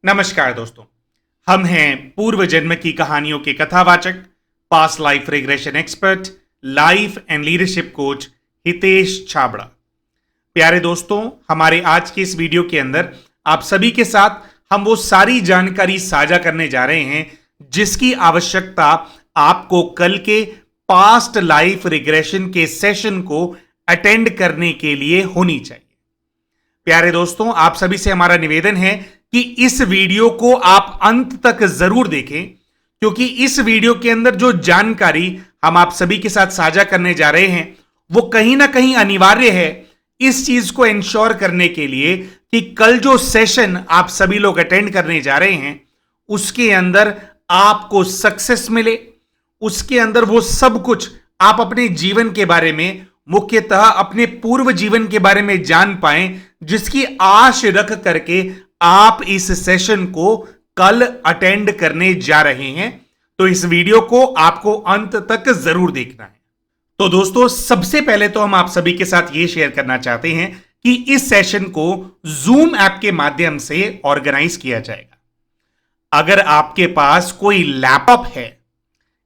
नमस्कार दोस्तों। हम हैं पूर्व जन्म की कहानियों के कथावाचक, past life regression expert, life and leadership coach Hitesh Chhabra. प्यारे दोस्तों, हमारे आज के इस वीडियो के अंदर आप सभी के साथ हम वो सारी जानकारी साझा करने जा रहे हैं जिसकी आवश्यकता आपको कल के पास्ट लाइफ रिग्रेशन के सेशन को अटेंड करने के लिए होनी चाहिए। प्यारे दोस्तों, आप सभी से हमारा निवेदन है कि इस वीडियो को आप अंत तक जरूर देखें, क्योंकि इस वीडियो के अंदर जो जानकारी हम आप सभी के साथ साझा करने जा रहे हैं वो कहीं ना कहीं अनिवार्य है इस चीज को इंश्योर करने के लिए कि कल जो सेशन आप सभी लोग अटेंड करने जा रहे हैं उसके अंदर आपको सक्सेस मिले, उसके अंदर वो सब कुछ आप अपने जीवन के बारे में, मुख्यतः अपने पूर्व जीवन के बारे में जान पाएं, जिसकी आश रख करके आप इस सेशन को कल अटेंड करने जा रहे हैं। तो इस वीडियो को आपको अंत तक जरूर देखना है। तो दोस्तों, सबसे पहले तो हम आप सभी के साथ यह शेयर करना चाहते हैं कि इस सेशन को जूम ऐप के माध्यम से ऑर्गेनाइज किया जाएगा। अगर आपके पास कोई लैपटॉप है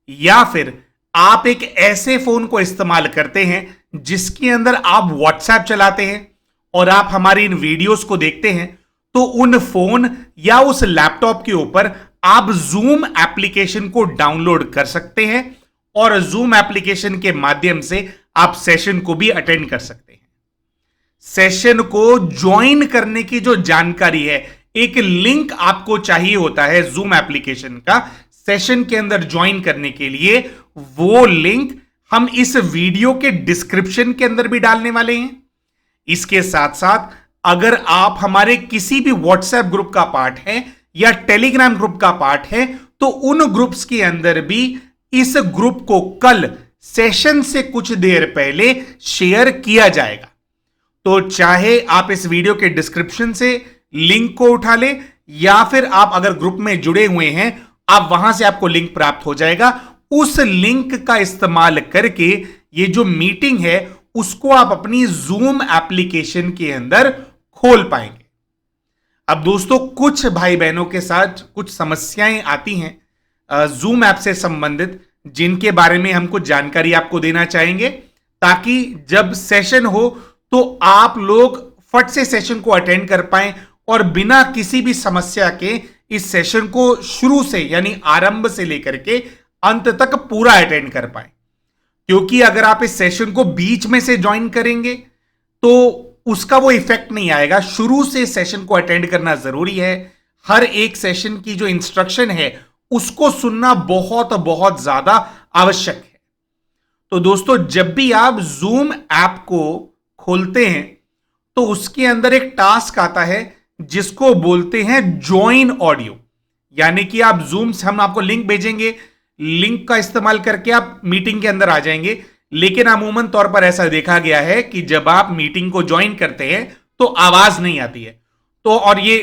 या फिर आप एक ऐसे फोन को इस्तेमाल करते हैं जिसके अंदर आप व्हाट्सएप चलाते हैं और आप हमारी इन वीडियोस को देखते हैं, तो उन फोन या उस लैपटॉप के ऊपर आप जूम एप्लीकेशन को डाउनलोड कर सकते हैं और जूम एप्लीकेशन के माध्यम से आप सेशन को भी अटेंड कर सकते हैं। सेशन को ज्वाइन करने की जो जानकारी है, एक लिंक आपको चाहिए होता है जूम एप्लीकेशन का सेशन के अंदर ज्वाइन करने के लिए। वो लिंक हम इस वीडियो के डिस्क्रिप्शन के अंदर भी डालने वाले हैं। इसके साथ साथ अगर आप हमारे किसी भी व्हाट्सएप ग्रुप का पार्ट है या टेलीग्राम ग्रुप का पार्ट है, तो उन ग्रुप्स के अंदर भी इस ग्रुप को कल सेशन से कुछ देर पहले शेयर किया जाएगा। तो चाहे आप इस वीडियो के डिस्क्रिप्शन से लिंक को उठा ले या फिर आप अगर ग्रुप में जुड़े हुए हैं, आप वहां से आपको लिंक प्राप्त हो जाएगा। उस लिंक का इस्तेमाल करके ये जो मीटिंग है उसको आप अपनी जूम एप्लीकेशन के अंदर खोल पाएंगे। अब दोस्तों, कुछ भाई बहनों के साथ कुछ समस्याएं आती हैं जूम ऐप से संबंधित, जिनके बारे में हम कुछ जानकारी आपको देना चाहेंगे ताकि जब सेशन हो तो आप लोग फट से सेशन को अटेंड कर पाएं और बिना किसी भी समस्या के इस सेशन को शुरू से यानी आरंभ से लेकर के अंत तक पूरा अटेंड कर पाएं। क्योंकि अगर आप इस सेशन को बीच में से ज्वाइन करेंगे तो उसका वो इफेक्ट नहीं आएगा। शुरू से सेशन को अटेंड करना जरूरी है। हर एक सेशन की जो इंस्ट्रक्शन है उसको सुनना बहुत बहुत ज्यादा आवश्यक है। तो दोस्तों, जब भी आप जूम ऐप को खोलते हैं तो उसके अंदर एक टास्क आता है जिसको बोलते हैं ज्वाइन ऑडियो, यानी कि आप जूम से हम आपको लिंक भेजेंगे, लिंक का इस्तेमाल करके आप मीटिंग के अंदर आ जाएंगे। लेकिन अमूमन तौर पर ऐसा देखा गया है कि जब आप मीटिंग को ज्वाइन करते हैं तो आवाज नहीं आती है। तो और ये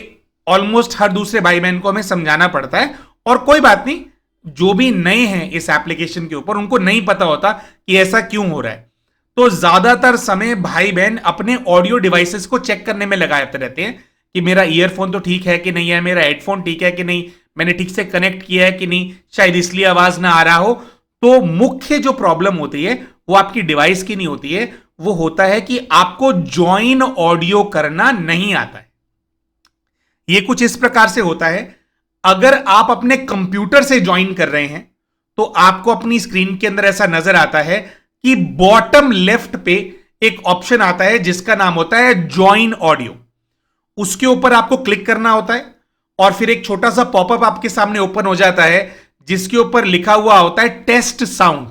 ऑलमोस्ट हर दूसरे भाई बहन को हमें समझाना पड़ता है, और कोई बात नहीं, जो भी नए हैं इस एप्लीकेशन के ऊपर उनको नहीं पता होता कि ऐसा क्यों हो रहा है। तो ज्यादातर समय भाई बहन अपने ऑडियो डिवाइसेस को चेक करने में लगाते रहते हैं कि मेरा ईयरफोन तो ठीक है कि नहीं है, मेरा हेडफोन ठीक है कि नहीं, मैंने ठीक से कनेक्ट किया है कि नहीं, शायद इसलिए आवाज ना आ रहा हो। तो मुख्य जो प्रॉब्लम होती है वो आपकी डिवाइस की नहीं होती है, वो होता है कि आपको ज्वाइन ऑडियो करना नहीं आता है। ये कुछ इस प्रकार से होता है, अगर आप अपने कंप्यूटर से ज्वाइन कर रहे हैं तो आपको अपनी स्क्रीन के अंदर ऐसा नजर आता है कि बॉटम लेफ्ट पे एक ऑप्शन आता है जिसका नाम होता है ज्वाइन ऑडियो। उसके ऊपर आपको क्लिक करना होता है और फिर एक छोटा सा पॉपअप आपके सामने ओपन हो जाता है जिसके ऊपर लिखा हुआ होता है टेस्ट साउंड।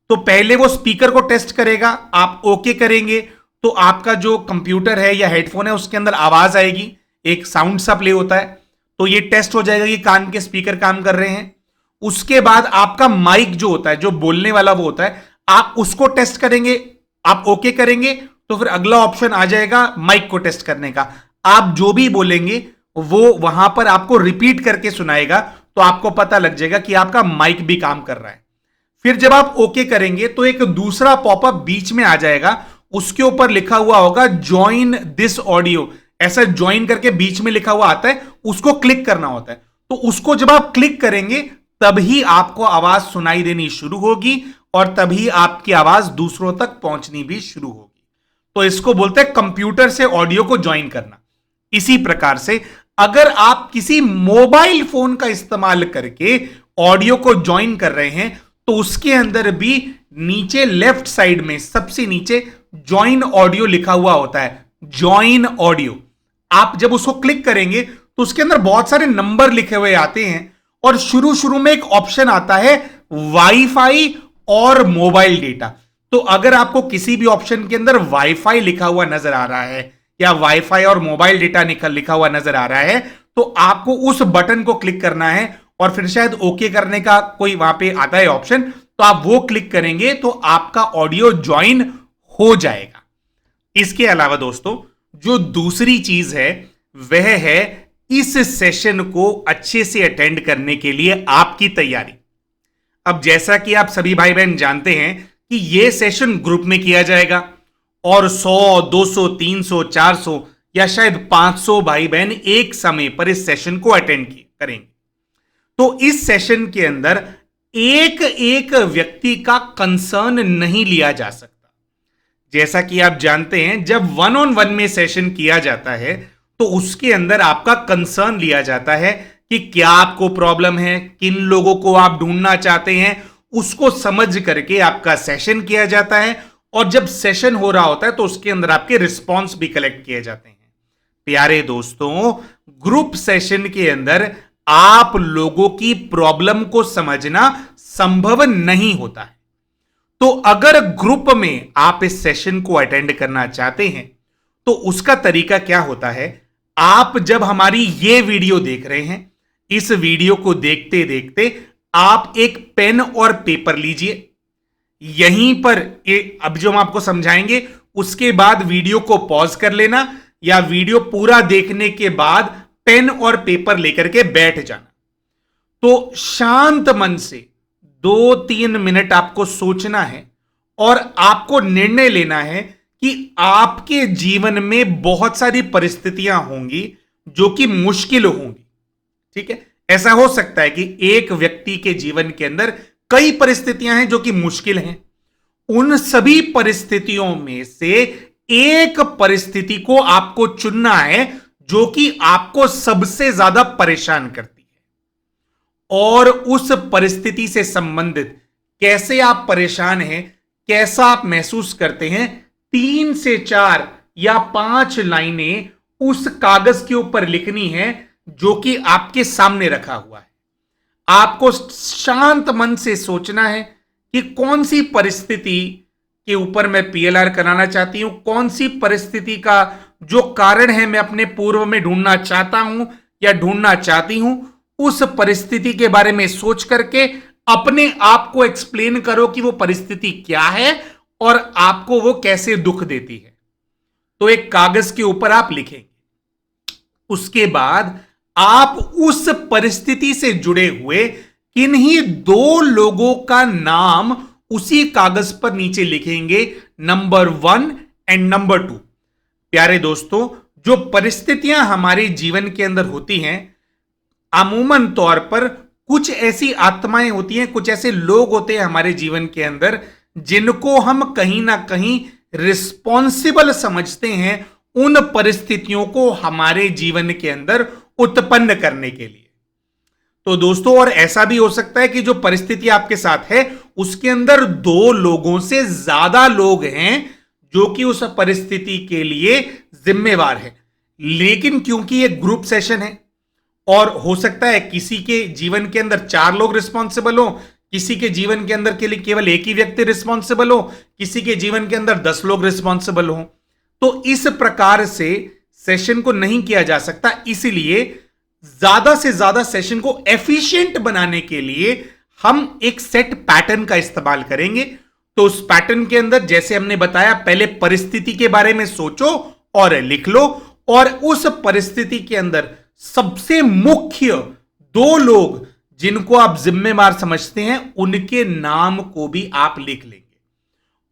तो पहले वो स्पीकर को टेस्ट करेगा, आप ओके करेंगे तो आपका जो कंप्यूटर है या हेडफोन है उसके अंदर आवाज आएगी, एक साउंड सा प्ले होता है। तो ये टेस्ट हो जाएगा कि कान के स्पीकर काम कर रहे हैं। उसके बाद आपका माइक जो होता है, जो बोलने वाला वो होता है, आप उसको टेस्ट करेंगे, आप ओके करेंगे तो फिर अगला ऑप्शन आ जाएगा माइक को टेस्ट करने का। आप जो भी बोलेंगे वो वहां पर आपको रिपीट करके सुनाएगा, तो आपको पता लग जाएगा कि आपका माइक भी काम कर रहा है। फिर जब आप ओके करेंगे तो एक दूसरा पॉपअप बीच में आ जाएगा, उसके ऊपर लिखा हुआ होगा ज्वाइन दिस ऑडियो, ऐसा ज्वाइन करके बीच में लिखा हुआ आता है, उसको क्लिक करना होता है। तो उसको जब आप क्लिक करेंगे तभी आपको आवाज सुनाई देनी शुरू होगी और तभी आपकी आवाज दूसरों तक पहुंचनी भी शुरू होगी। तो इसको बोलते हैं कंप्यूटर से ऑडियो को ज्वाइन करना। इसी प्रकार से अगर आप किसी मोबाइल फोन का इस्तेमाल करके ऑडियो को ज्वाइन कर रहे हैं तो उसके अंदर भी नीचे लेफ्ट साइड में सबसे नीचे ज्वाइन ऑडियो लिखा हुआ होता है, ज्वाइन ऑडियो। आप जब उसको क्लिक करेंगे तो उसके अंदर बहुत सारे नंबर लिखे हुए आते हैं और शुरू शुरू में एक ऑप्शन आता है वाईफाई और मोबाइल डेटा। तो अगर आपको किसी भी ऑप्शन के अंदर वाईफाई लिखा हुआ नजर आ रहा है या वाईफाई और मोबाइल डेटा लिखा हुआ नजर आ रहा है तो आपको उस बटन को क्लिक करना है और फिर शायद ओके करने का कोई वहां पे आता है ऑप्शन, तो आप वो क्लिक करेंगे तो आपका ऑडियो ज्वाइन हो जाएगा। इसके अलावा दोस्तों जो दूसरी चीज है वह है इस सेशन को अच्छे से अटेंड करने के लिए आपकी तैयारी। अब जैसा कि आप सभी भाई बहन जानते हैं कि यह सेशन ग्रुप में किया जाएगा और 100, 200, 300, 400 या शायद 500 भाई बहन एक समय पर इस सेशन को अटेंड करेंगे। तो इस सेशन के अंदर एक एक व्यक्ति का कंसर्न नहीं लिया जा सकता। जैसा कि आप जानते हैं जब वन ऑन वन में सेशन किया जाता है तो उसके अंदर आपका कंसर्न लिया जाता है कि क्या आपको प्रॉब्लम है, किन लोगों को आप ढूंढना चाहते हैं, उसको समझ करके आपका सेशन किया जाता है। और जब सेशन हो रहा होता है तो उसके अंदर आपके रिस्पॉन्स भी कलेक्ट किए जाते हैं। प्यारे दोस्तों, ग्रुप सेशन के अंदर आप लोगों की प्रॉब्लम को समझना संभव नहीं होता है। तो अगर ग्रुप में आप इस सेशन को अटेंड करना चाहते हैं तो उसका तरीका क्या होता है, आप जब हमारी ये वीडियो देख रहे हैं, इस वीडियो को देखते देखते आप एक पेन और पेपर लीजिए। यहीं पर अब जो हम आपको समझाएंगे उसके बाद वीडियो को पॉज कर लेना या वीडियो पूरा देखने के बाद पेन और पेपर लेकर के बैठ जाना। तो शांत मन से 2-3 मिनट आपको सोचना है और आपको निर्णय लेना है कि आपके जीवन में बहुत सारी परिस्थितियां होंगी जो कि मुश्किल होंगी। ठीक है, ऐसा हो सकता है कि एक व्यक्ति के जीवन के अंदर कई परिस्थितियां हैं जो कि मुश्किल हैं। उन सभी परिस्थितियों में से एक परिस्थिति को आपको चुनना है जो कि आपको सबसे ज्यादा परेशान करती है और उस परिस्थिति से संबंधित कैसे आप परेशान हैं, कैसा आप महसूस करते हैं, 3 से 4 या 5 लाइनें उस कागज के ऊपर लिखनी है जो कि आपके सामने रखा हुआ है। आपको शांत मन से सोचना है कि कौन सी परिस्थिति के ऊपर मैं पीएलआर कराना चाहती हूं, कौन सी परिस्थिति का जो कारण है मैं अपने पूर्व में ढूंढना चाहता हूं या ढूंढना चाहती हूं। उस परिस्थिति के बारे में सोच करके अपने आप को एक्सप्लेन करो कि वो परिस्थिति क्या है और आपको वो कैसे दुख देती है। तो एक कागज के ऊपर आप लिखेंगे। उसके बाद आप उस परिस्थिति से जुड़े हुए किन्हीं 2 लोगों का नाम उसी कागज पर नीचे लिखेंगे, नंबर 1 एंड नंबर 2। प्यारे दोस्तों, जो परिस्थितियां हमारे जीवन के अंदर होती हैं, अमूमन तौर पर कुछ ऐसी आत्माएं होती हैं, कुछ ऐसे लोग होते हैं हमारे जीवन के अंदर जिनको हम कहीं ना कहीं रिस्पॉन्सिबल समझते हैं उन परिस्थितियों को हमारे जीवन के अंदर उत्पन्न करने के लिए। तो दोस्तों, और ऐसा भी हो सकता है कि जो परिस्थिति आपके साथ है उसके अंदर 2 लोगों से ज्यादा लोग हैं जो कि उस परिस्थिति के लिए जिम्मेवार है। लेकिन क्योंकि ये ग्रुप सेशन है और हो सकता है किसी के जीवन के अंदर 4 लोग रिस्पॉन्सिबल हो, किसी के जीवन के अंदर के लिए केवल एक ही व्यक्ति रिस्पॉन्सिबल हो, किसी के जीवन के अंदर 10 लोग रिस्पॉन्सिबल हो, तो इस प्रकार से सेशन को नहीं किया जा सकता। इसलिए ज्यादा से ज्यादा सेशन को एफिशिएंट बनाने के लिए हम एक सेट पैटर्न का इस्तेमाल करेंगे। तो उस पैटर्न के अंदर जैसे हमने बताया, पहले परिस्थिति के बारे में सोचो और लिख लो और उस परिस्थिति के अंदर सबसे मुख्य 2 लोग जिनको आप जिम्मेवार समझते हैं उनके नाम को भी आप लिख लेंगे।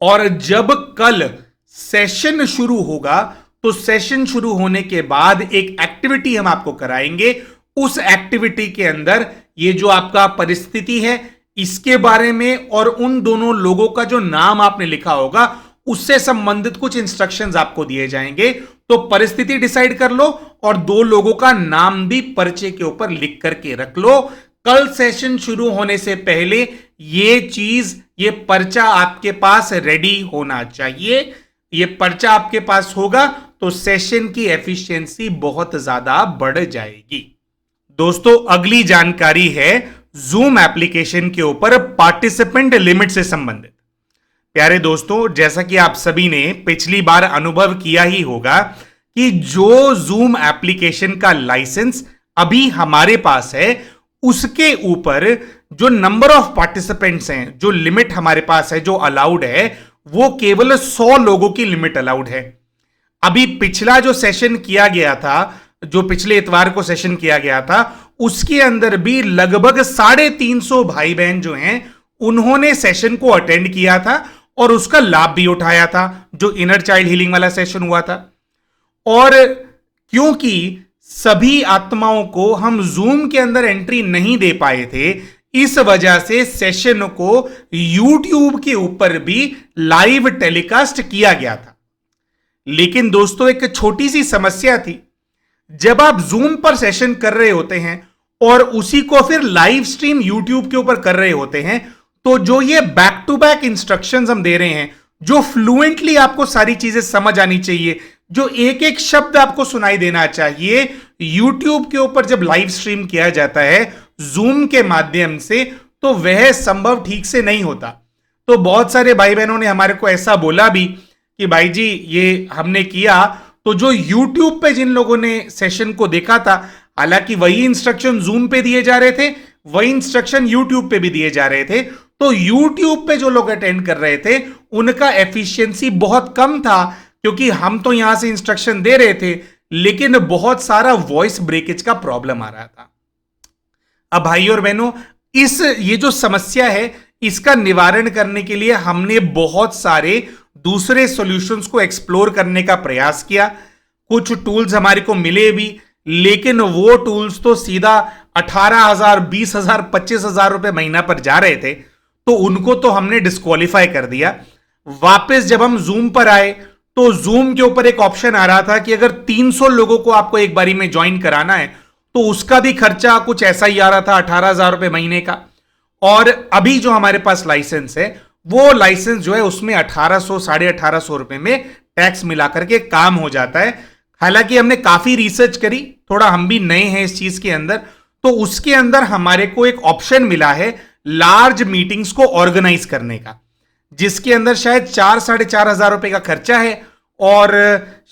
और जब कल सेशन शुरू होगा तो सेशन शुरू होने के बाद एक एक्टिविटी हम आपको कराएंगे। उस एक्टिविटी के अंदर ये जो आपका परिस्थिति है इसके बारे में और उन दोनों लोगों का जो नाम आपने लिखा होगा उससे संबंधित कुछ इंस्ट्रक्शंस आपको दिए जाएंगे। तो परिस्थिति डिसाइड कर लो और दो लोगों का नाम भी पर्चे के ऊपर लिख करके रख लो। कल सेशन शुरू होने से पहले ये पर्चा आपके पास रेडी होना चाहिए। ये पर्चा आपके पास होगा तो सेशन की एफिशिएंसी बहुत ज्यादा बढ़ जाएगी। दोस्तों, अगली जानकारी है जूम एप्लीकेशन के ऊपर पार्टिसिपेंट लिमिट से संबंधित। प्यारे दोस्तों, जैसा कि आप सभी ने पिछली बार अनुभव किया ही होगा कि जो जूम एप्लीकेशन का लाइसेंस अभी हमारे पास है उसके ऊपर जो नंबर ऑफ पार्टिसिपेंट्स हैं, जो लिमिट हमारे पास है, जो अलाउड है, वो केवल 100 लोगों की लिमिट अलाउड है। अभी पिछला जो सेशन किया गया था, जो पिछले इतवार को सेशन किया गया था, उसके अंदर भी लगभग 350 भाई बहन जो हैं उन्होंने सेशन को अटेंड किया था और उसका लाभ भी उठाया था, जो इनर चाइल्ड हीलिंग वाला सेशन हुआ था। और क्योंकि सभी आत्माओं को हम जूम के अंदर एंट्री नहीं दे पाए थे, इस वजह से सेशन को YouTube के ऊपर भी लाइव टेलीकास्ट किया गया था। लेकिन दोस्तों, एक छोटी सी समस्या थी। जब आप जूम पर सेशन कर रहे होते हैं और उसी को फिर लाइव स्ट्रीम YouTube के ऊपर कर रहे होते हैं, तो जो ये बैक टू बैक इंस्ट्रक्शंस हम दे रहे हैं, जो फ्लुएंटली आपको सारी चीजें समझ आनी चाहिए, जो एक एक शब्द आपको सुनाई देना चाहिए, YouTube के ऊपर जब लाइव स्ट्रीम किया जाता है जूम के माध्यम से, तो वह संभव ठीक से नहीं होता। तो बहुत सारे भाई बहनों ने हमारे को ऐसा बोला भी कि भाई जी ये हमने किया, तो जो YouTube पे जिन लोगों ने सेशन को देखा था, हालांकि वही इंस्ट्रक्शन जूम पे दिए जा रहे थे, वही इंस्ट्रक्शन YouTube पे भी दिए जा रहे थे, तो YouTube पे जो लोग अटेंड कर रहे थे उनका एफिशिएंसी बहुत कम था, क्योंकि हम तो यहां से इंस्ट्रक्शन दे रहे थे लेकिन बहुत सारा वॉइस ब्रेकेज का प्रॉब्लम आ रहा था। अब भाइयों और बहनों, ये जो समस्या है इसका निवारण करने के लिए हमने बहुत सारे दूसरे सॉल्यूशंस को एक्सप्लोर करने का प्रयास किया। कुछ टूल्स हमारे को मिले भी, लेकिन वो टूल्स तो सीधा 18,000, 20,000, 25,000 रुपए महीना पर जा रहे थे, तो उनको तो हमने डिस्क्वालीफाई कर दिया। वापस जब हम जूम पर आए तो जूम के ऊपर एक ऑप्शन आ रहा था कि अगर 300 लोगों को आपको एक बारी में ज्वाइन कराना है तो उसका भी खर्चा कुछ ऐसा ही आ रहा था, 18,000 रुपए महीने का। और अभी जो हमारे पास लाइसेंस है, वो लाइसेंस जो है उसमें 1800, 1850 रुपए में टैक्स मिला करके काम हो जाता है। हालांकि हमने काफी रिसर्च करी, थोड़ा हम भी नए हैं इस चीज के अंदर, तो उसके अंदर हमारे को एक ऑप्शन मिला है लार्ज मीटिंग्स को ऑर्गेनाइज करने का, जिसके अंदर शायद 4-4,500 रुपए का खर्चा है और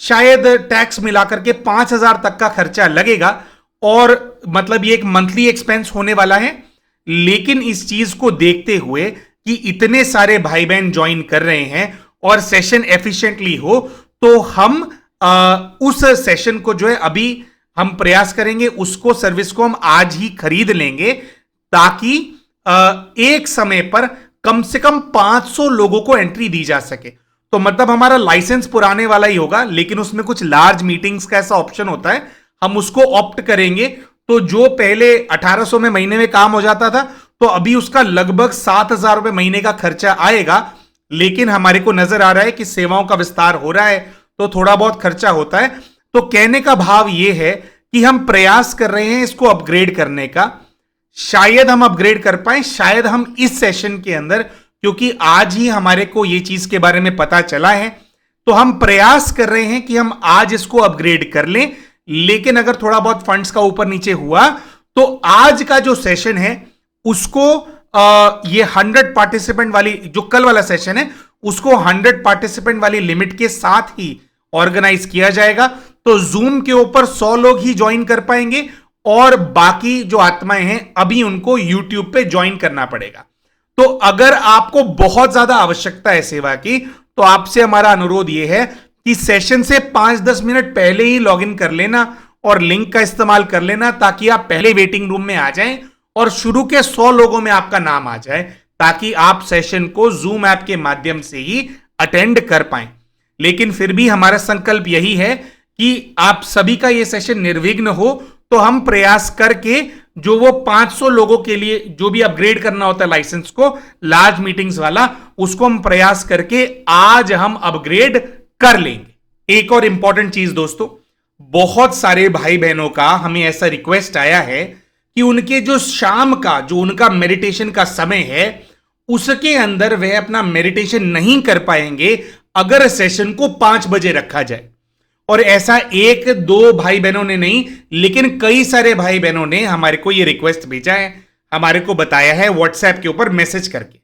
शायद टैक्स मिलाकर के 5,000 तक का खर्चा लगेगा। और मतलब ये एक मंथली एक्सपेंस होने वाला है। लेकिन इस चीज को देखते हुए कि इतने सारे भाई बहन ज्वाइन कर रहे हैं और सेशन एफिशिएंटली हो, तो हम उस सेशन को जो है अभी हम प्रयास करेंगे, उसको सर्विस को हम आज ही खरीद लेंगे, ताकि एक समय पर कम से कम 500 लोगों को एंट्री दी जा सके। तो मतलब हमारा लाइसेंस पुराने वाला ही होगा, लेकिन उसमें कुछ लार्ज मीटिंग्स का ऐसा ऑप्शन होता है, हम उसको ऑप्ट करेंगे। तो जो पहले 1800 में महीने में काम हो जाता था, तो अभी उसका लगभग 7,000 रुपए महीने का खर्चा आएगा। लेकिन हमारे को नजर आ रहा है कि सेवाओं का विस्तार हो रहा है, तो थोड़ा बहुत खर्चा होता है। तो कहने का भाव यह है कि हम प्रयास कर रहे हैं इसको अपग्रेड करने का। शायद हम अपग्रेड कर पाए, शायद हम इस सेशन के अंदर, क्योंकि आज ही हमारे को यह चीज के बारे में पता चला है, तो हम प्रयास कर रहे हैं कि हम आज इसको अपग्रेड कर लें। लेकिन अगर थोड़ा बहुत फंड्स का ऊपर नीचे हुआ, तो आज का जो सेशन है उसको ये 100 पार्टिसिपेंट वाली, जो कल वाला सेशन है, उसको 100 पार्टिसिपेंट वाली लिमिट के साथ ही ऑर्गेनाइज किया जाएगा। तो जूम के ऊपर 100 लोग ही ज्वाइन कर पाएंगे और बाकी जो आत्माएं हैं अभी उनको यूट्यूब पे ज्वाइन करना पड़ेगा। तो अगर आपको बहुत ज्यादा आवश्यकता है सेवा की, तो आपसे हमारा अनुरोध यह है कि सेशन से 5-10 मिनट पहले ही लॉगिन कर लेना और लिंक का इस्तेमाल कर लेना, ताकि आप पहले वेटिंग रूम में आ जाएं और शुरू के 100 लोगों में आपका नाम आ जाए, ताकि आप सेशन को जूम ऐप के माध्यम से ही अटेंड कर पाएं। लेकिन फिर भी हमारा संकल्प यही है कि आप सभी का यह सेशन निर्विघ्न हो। तो हम प्रयास करके जो वो 500 लोगों के लिए जो भी अपग्रेड करना होता है लाइसेंस को, लार्ज मीटिंग्स वाला, उसको हम प्रयास करके आज हम अपग्रेड कर लेंगे। एक और इंपॉर्टेंट चीज दोस्तों, बहुत सारे भाई बहनों का हमें ऐसा रिक्वेस्ट आया है कि उनके जो शाम का जो उनका मेडिटेशन का समय है उसके अंदर वह अपना मेडिटेशन नहीं कर पाएंगे अगर सेशन को 5 बजे रखा जाए। और ऐसा एक दो भाई बहनों ने नहीं, लेकिन कई सारे भाई बहनों ने हमारे को यह रिक्वेस्ट भेजा है, हमारे को बताया है व्हाट्सएप के ऊपर मैसेज करके।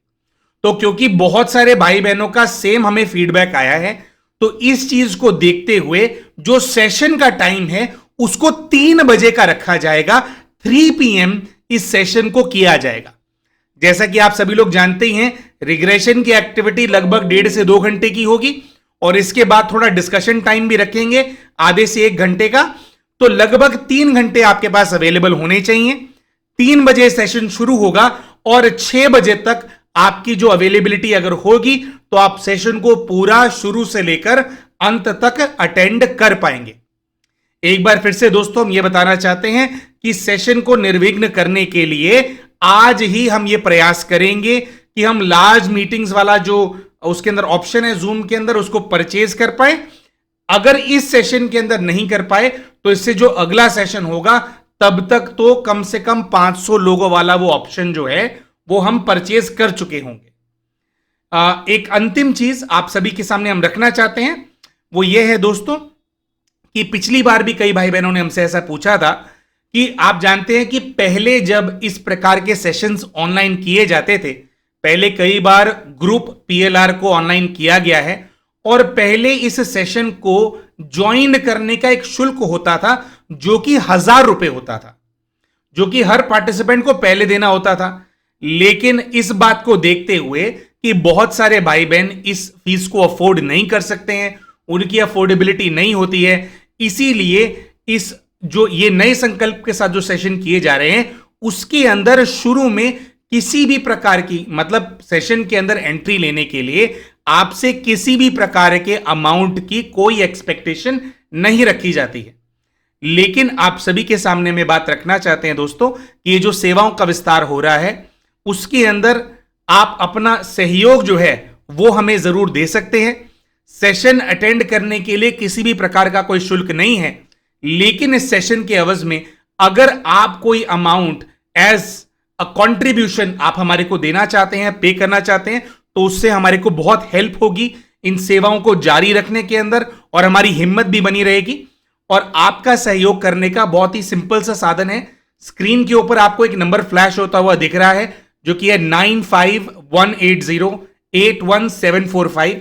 तो क्योंकि बहुत सारे भाई बहनों का सेम हमें फीडबैक आया है, तो इस चीज को देखते हुए जो सेशन का टाइम है उसको 3 बजे का रखा जाएगा। 3 PM इस सेशन को किया जाएगा। जैसा कि आप सभी लोग जानते ही हैं, रिग्रेशन की एक्टिविटी लगभग 1.5 से 2 घंटे की होगी और इसके बाद थोड़ा डिस्कशन टाइम भी रखेंगे आधे से 1 घंटे का। तो लगभग 3 घंटे आपके पास अवेलेबल होने चाहिए। 3 बजे सेशन शुरू होगा और 6 बजे तक आपकी जो अवेलेबिलिटी अगर होगी तो आप सेशन को पूरा शुरू से लेकर अंत तक अटेंड कर पाएंगे। एक बार फिर से दोस्तों हम यह बताना चाहते हैं कि सेशन को निर्विघ्न करने के लिए आज ही हम यह प्रयास करेंगे कि हम लार्ज मीटिंग्स वाला जो उसके अंदर ऑप्शन है जूम के अंदर उसको परचेज कर पाए। अगर इस सेशन के अंदर नहीं कर पाए तो इससे जो अगला सेशन होगा तब तक तो कम से कम 500 लोगों वाला वो ऑप्शन जो है वो हम परचेज कर चुके होंगे। एक अंतिम चीज आप सभी के सामने हम रखना चाहते हैं, वो ये है दोस्तों कि पिछली बार भी कई भाई बहनों ने हमसे ऐसा पूछा था कि आप जानते हैं कि पहले जब इस प्रकार के सेशंस ऑनलाइन किए जाते थे, पहले कई बार ग्रुप PLR को ऑनलाइन किया गया है और पहले इस सेशन को ज्वाइन करने का एक शुल्क होता था जो कि 1000 रुपए होता था, जो कि हर पार्टिसिपेंट को पहले देना होता था। लेकिन इस बात को देखते हुए कि बहुत सारे भाई बहन इस फीस को अफोर्ड नहीं कर सकते हैं, उनकी अफोर्डेबिलिटी नहीं होती है, इसीलिए इस जो ये नए संकल्प के साथ जो सेशन किए जा रहे हैं उसके अंदर शुरू में किसी भी प्रकार की मतलब सेशन के अंदर एंट्री लेने के लिए आपसे किसी भी प्रकार के अमाउंट की कोई एक्सपेक्टेशन नहीं रखी जाती है। लेकिन आप सभी के सामने में बात रखना चाहते हैं दोस्तों कि ये जो सेवाओं का विस्तार हो रहा है उसके अंदर आप अपना सहयोग जो है वो हमें जरूर दे सकते हैं। सेशन अटेंड करने के लिए किसी भी प्रकार का कोई शुल्क नहीं है, लेकिन इस सेशन के एवज में अगर आप कोई अमाउंट एज अ कंट्रीब्यूशन आप हमारे को देना चाहते हैं, पे करना चाहते हैं, तो उससे हमारे को बहुत हेल्प होगी इन सेवाओं को जारी रखने के अंदर और हमारी हिम्मत भी बनी रहेगी। और आपका सहयोग करने का बहुत ही सिंपल सा साधन है। स्क्रीन के ऊपर आपको एक नंबर फ्लैश होता हुआ दिख रहा है जो कि है 9518081745।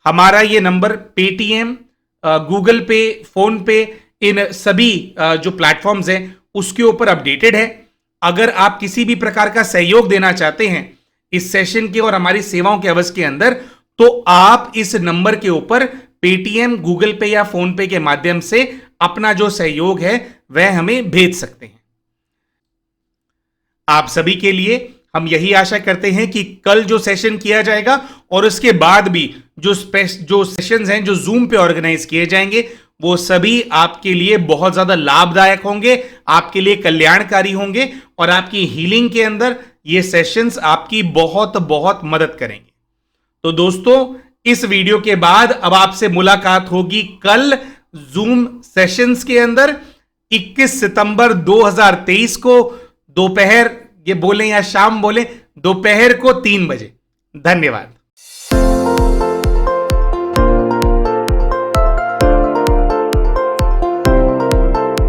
हमारा ये नंबर पेटीएम, गूगल पे, फोन पे, इन सभी जो प्लेटफॉर्म्स हैं उसके ऊपर अपडेटेड है। अगर आप किसी भी प्रकार का सहयोग देना चाहते हैं इस सेशन के और हमारी सेवाओं के एवज के अंदर, तो आप इस नंबर के ऊपर पेटीएम, गूगल पे या फोन पे के माध्यम से अपना जो सहयोग है वह हमें भेज सकते हैं। आप सभी के लिए हम यही आशा करते हैं कि कल जो सेशन किया जाएगा और उसके बाद भी जो सेशंस हैं जो जूम पे ऑर्गेनाइज किए जाएंगे वो सभी आपके लिए बहुत ज्यादा लाभदायक होंगे, आपके लिए कल्याणकारी होंगे और आपकी हीलिंग के अंदर ये सेशंस आपकी बहुत बहुत मदद करेंगे। तो दोस्तों इस वीडियो के बाद अब आपसे मुलाकात होगी कल जूम सेशंस के अंदर 21 सितंबर 2023 को दोपहर, ये बोलें या शाम बोलें, दोपहर को 3 बजे। धन्यवाद।